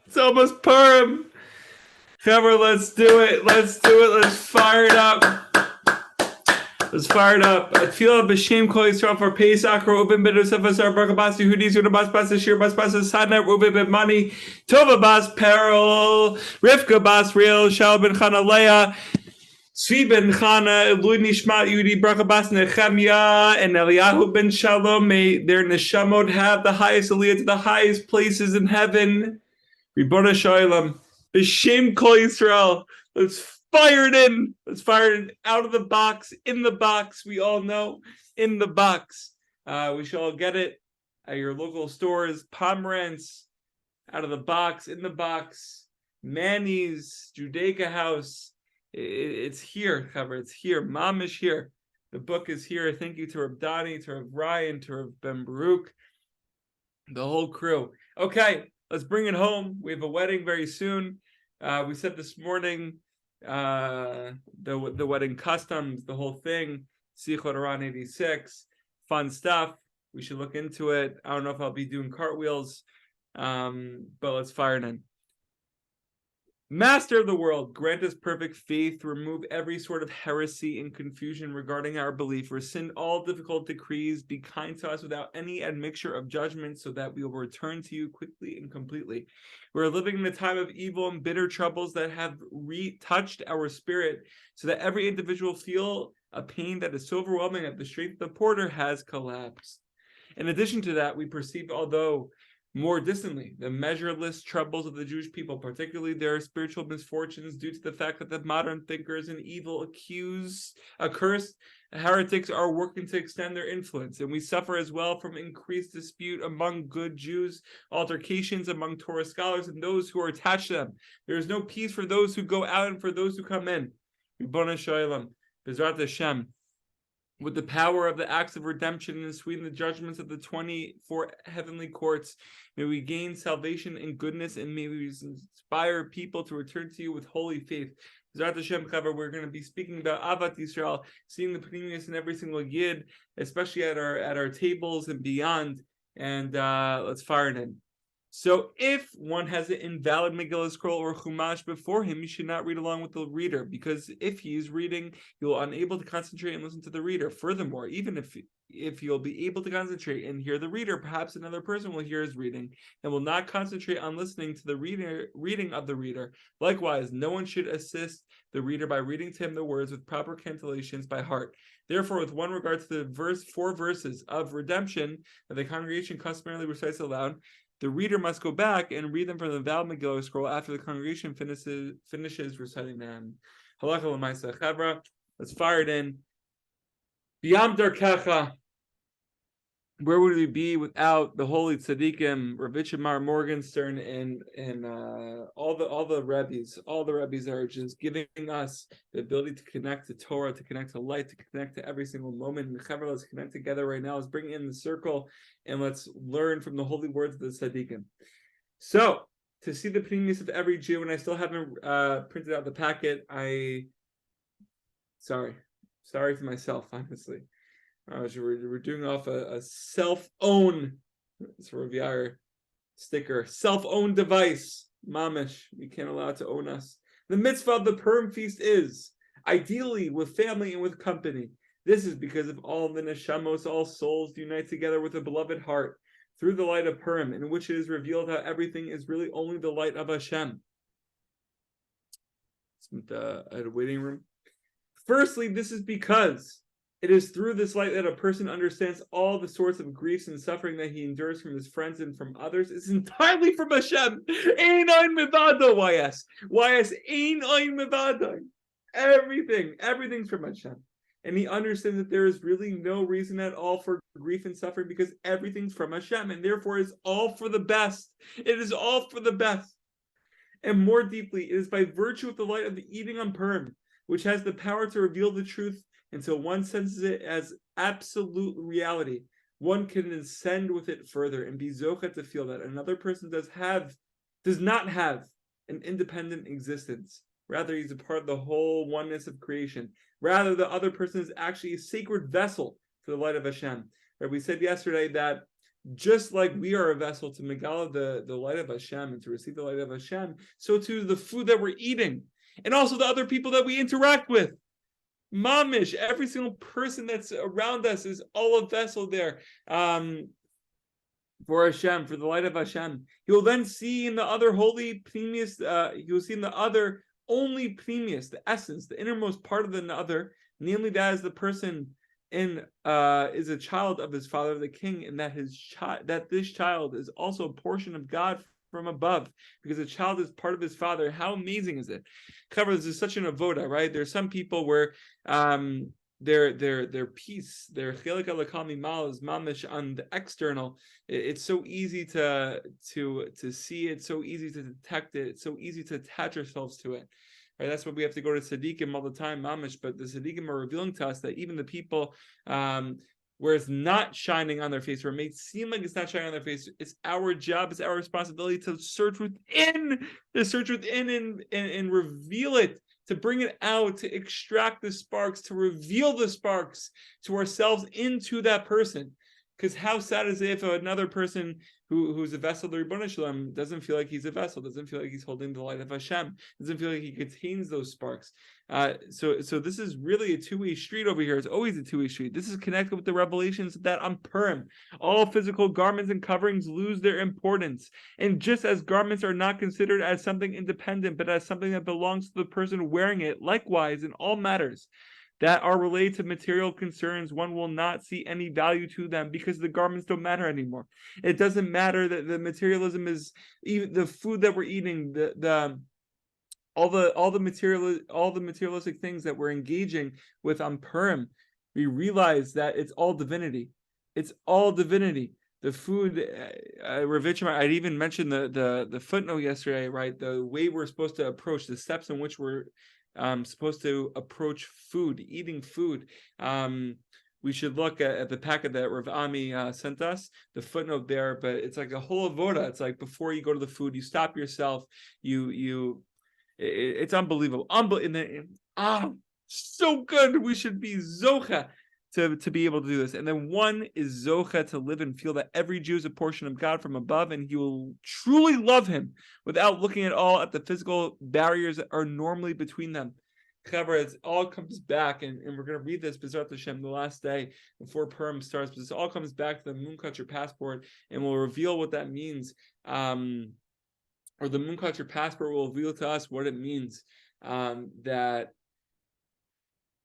It's almost Purim. Cover, let's do it. Let's do it. Let's fire it up. Let's fire it up. I feel b'shem kol Yisrael for Pesach. Reuben ben Yosef Asar Baruch Bas Yehudis Yehuda Bas Bas Ashir Bas Bas Sadna Reuben ben Mani Tova Bas Peril Rivka Bas Real Shal ben Chanaleah Tzvi ben Chana Elui Nishmat Yehudi Baruch Bas Nechemia and Eliyahu ben Shalom. May their neshamot have the highest aliyah to the highest places in heaven. Ribbona Shalom. B'shem Kol Yisrael. Let's fire it in. Let's fire it out of the box, in the box. We all know, in the box. We shall all get it at your local stores. Pomerantz, out of the box, in the box. Manny's, Judaica House. It's here, Chaver. It's here. Mom is here. The book is here. Thank you to Reb Dani, to Reb Ryan, to Reb Ben Baruch, the whole crew. Okay. Let's bring it home. We have a wedding very soon. We said this morning the wedding customs, the whole thing. Sichot Aran 86, fun stuff. We should look into it. I don't know if I'll be doing cartwheels, but let's fire it in. Master of the world, grant us perfect faith, remove every sort of heresy and confusion regarding our belief, rescind all difficult decrees, be kind to us without any admixture of judgment, so that we will return to you quickly and completely. We're living in a time of evil and bitter troubles that have retouched our spirit, so that every individual feel a pain that is so overwhelming that the strength of the porter has collapsed. In addition to that, we perceive, although more distantly, the measureless troubles of the Jewish people, particularly their spiritual misfortunes due to the fact that the modern thinkers and evil accursed heretics are working to extend their influence. And we suffer as well from increased dispute among good Jews, altercations among Torah scholars and those who are attached to them. There is no peace for those who go out and for those who come in. Ribbona Shalom, Bezrat Hashem. With the power of the acts of redemption and sweeten the judgments of the 24 heavenly courts, may we gain salvation and goodness, and may we inspire people to return to you with holy faith. Zrat Hashem Chaver, we're going to be speaking about Avat Yisrael, seeing the Pnimius in every single Yid, especially at our tables and beyond. And let's fire it in. So if one has an invalid Megillah scroll or Chumash before him, you should not read along with the reader, because if he is reading, you'll unable to concentrate and listen to the reader. Furthermore, even if you'll be able to concentrate and hear the reader, perhaps another person will hear his reading and will not concentrate on listening to the reading of the reader. Likewise, no one should assist the reader by reading to him the words with proper cantillations by heart. Therefore, with one regard to the four verses of redemption that the congregation customarily recites aloud, the reader must go back and read them from the Val Megillah scroll after the congregation finishes reciting them. Halacha l'maaseh chavra. Let's fire it in. B'yam darkecha. Where would we be without the holy tzaddikim, Rav Itchamar Morgenstern, and all the rabbis? All the rabbis are just giving us the ability to connect to Torah, to connect to light, to connect to every single moment. And Chaver, let's connect together right now. Let's bring in the circle and let's learn from the holy words of the tzaddikim. So, to see the pnimius of every Jew, and I still haven't printed out the packet. Sorry to myself, honestly. We're doing off a self-own, it's a Rav sticker, self-owned device. Mamish, we can't allow it to own us. The mitzvah of the Purim feast is, ideally, with family and with company. This is because of all the neshamos, all souls unite together with a beloved heart through the light of Purim, in which it is revealed how everything is really only the light of Hashem. At a waiting room. Firstly, this is because it is through this light that a person understands all the sorts of griefs and suffering that he endures from his friends and from others. It's entirely from Hashem. Ein ein mevado, YS. YS, ein ein mevado. Everything's from Hashem. And he understands that there is really no reason at all for grief and suffering, because everything's from Hashem, and therefore it's all for the best. It is all for the best. And more deeply, it is by virtue of the light of the eating on Purim, which has the power to reveal the truth until one senses it as absolute reality. One can ascend with it further and be zocha to feel that another person does not have an independent existence. Rather, he's a part of the whole oneness of creation. Rather, the other person is actually a sacred vessel for the light of Hashem. Right? We said yesterday that just like we are a vessel to Megala, the light of Hashem, and to receive the light of Hashem, so too the food that we're eating, and also the other people that we interact with. Mamish, every single person that's around us is all a vessel there. For Hashem, for the light of Hashem. He will then see in the other holy pneumius, he will see in the other only pneumius, the essence, the innermost part of the other, namely that is the person in is a child of his father, the king, and that this child is also a portion of God from above, because the child is part of his father. How amazing is it? However, this is such an avoda, right? There's some people where their peace, their chelik alakami mal is mamish on the external. It's so easy to see it, so easy to detect it, it's so easy to attach ourselves to it. Right? That's why we have to go to tzaddikim all the time, mamish. But the tzaddikim are revealing to us that even the people where it's not shining on their face, or it may seem like it's not shining on their face, it's our job, it's our responsibility to search within, and reveal it, to bring it out, to extract the sparks, to reveal the sparks to ourselves into that person. Because how sad is it if another person who's a vessel of the Ribono Shel Olam doesn't feel like he's a vessel, doesn't feel like he's holding the light of Hashem, doesn't feel like he contains those sparks. So this is really a two-way street over here. It's always a two-way street. This is connected with the revelations that on Purim, all physical garments and coverings lose their importance. And just as garments are not considered as something independent, but as something that belongs to the person wearing it, likewise, in all matters that are related to material concerns, one will not see any value to them because the garments don't matter anymore. It doesn't matter that the materialism is even the food that we're eating, all the materialistic things that we're engaging with on Purim. We realize that it's all divinity. It's all divinity. The food, Ravitchim, I'd even mentioned the footnote yesterday, right? The way we're supposed to approach the steps in which we're supposed to approach food, eating food. We should look at the packet that Rav Ami sent us, the footnote there, but it's like a whole avoda. It's like before you go to the food, you stop yourself, it's unbelievable. So good. We should be zocha to be able to do this. And then one is zocha to live and feel that every Jew is a portion of God from above, and he will truly love him without looking at all at the physical barriers that are normally between them. However, it all comes back, and we're going to read this B'ezrat Hashem the last day before Purim starts, but this all comes back to the Moonkatcher passport, and we'll reveal what that means. Or the Moonkatcher passport will reveal to us what it means, that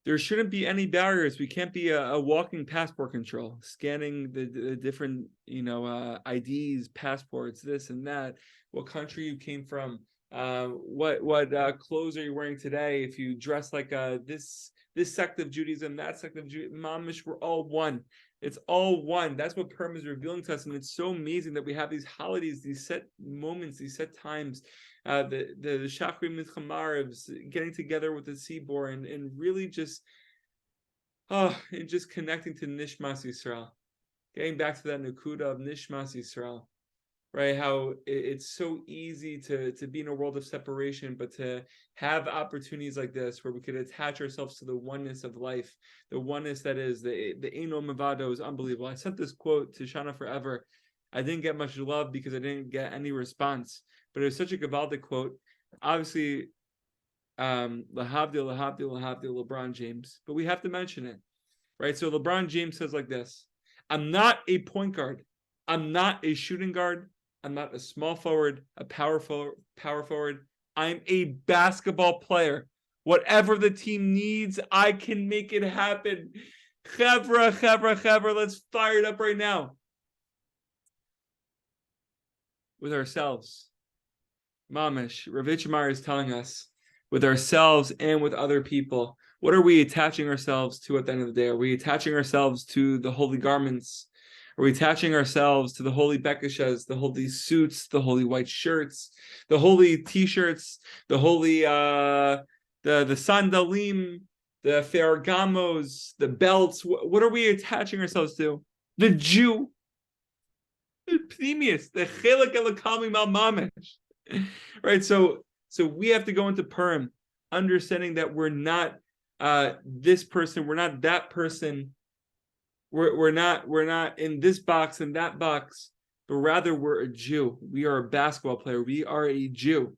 there shouldn't be any barriers. We can't be a walking passport control, scanning the different, IDs, passports, this and that, what country you came from, what clothes are you wearing today? If you dress like this sect of Judaism, that sect of Judaism, mamish, we're all one. It's all one. That's what Purim is revealing to us, and it's so amazing that we have these holidays, these set moments, these set times. The Shachrim Mitchamarevs, getting together with the Tzibor, and really just connecting to Nishmas Yisrael, getting back to that Nakuda of Nishmas Yisrael, right? How it's so easy to be in a world of separation, but to have opportunities like this where we could attach ourselves to the oneness of life, the oneness that is the Eino Mavado is unbelievable. I sent this quote to Shana Forever. I didn't get much love because I didn't get any response, but it was such a Gavaldic quote. Obviously, Lahavdil, LeBron James, but we have to mention it, right? So LeBron James says like this: I'm not a point guard. I'm not a shooting guard. I'm not a small forward, a power forward. I'm a basketball player. Whatever the team needs, I can make it happen. Chevra, let's fire it up right now. With ourselves. Mamish, Rav Itchamar is telling us, with ourselves and with other people, what are we attaching ourselves to at the end of the day? Are we attaching ourselves to the holy garments? Are we attaching ourselves to the holy bekashas, the holy suits, the holy white shirts, the holy t-shirts, the holy the sandalim, the ferragamos, the belts? What are we attaching ourselves to? The Jew, the pneumius, the chelik elakami mal mamish. Right, so we have to go into Purim, understanding that we're not this person, we're not that person. we're not in this box and that box, but rather we're a Jew. We are a basketball player. We are a Jew.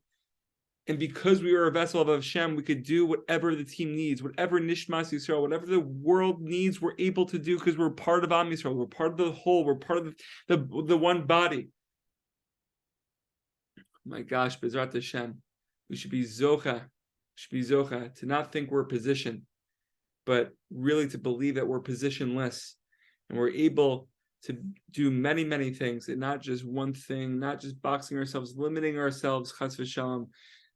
And because we are a vessel of Hashem, we could do whatever the team needs, whatever Nishmas Yisrael, whatever the world needs, we're able to do because we're part of Am Yisrael. We're part of the whole. We're part of the one body. My gosh, Bezrat Hashem, we should be zocha. To not think we're positioned, but really to believe that we're positionless and we're able to do many, many things, and not just one thing, not just boxing ourselves, limiting ourselves, chas v'shalom,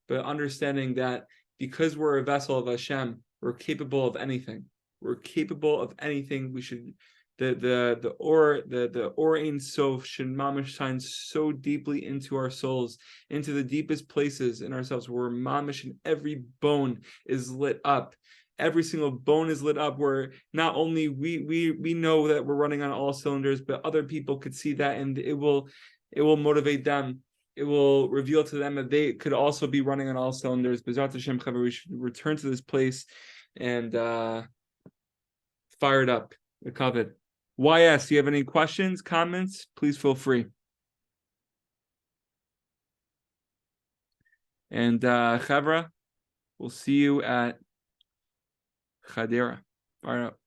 but understanding that because we're a vessel of Hashem, we're capable of anything. We're capable of anything. We should the Or Ein Sof should mamish shine so deeply into our souls, into the deepest places in ourselves, where mamish and every bone is lit up. Every single bone is lit up, where not only we know that we're running on all cylinders, but other people could see that, and it will motivate them. It will reveal to them that they could also be running on all cylinders. B'ezrat Hashem, we should return to this place and fire it up. The covet. YS, do you have any questions, comments? Please feel free. And Chavra, we'll see you at Chadera. Fire up.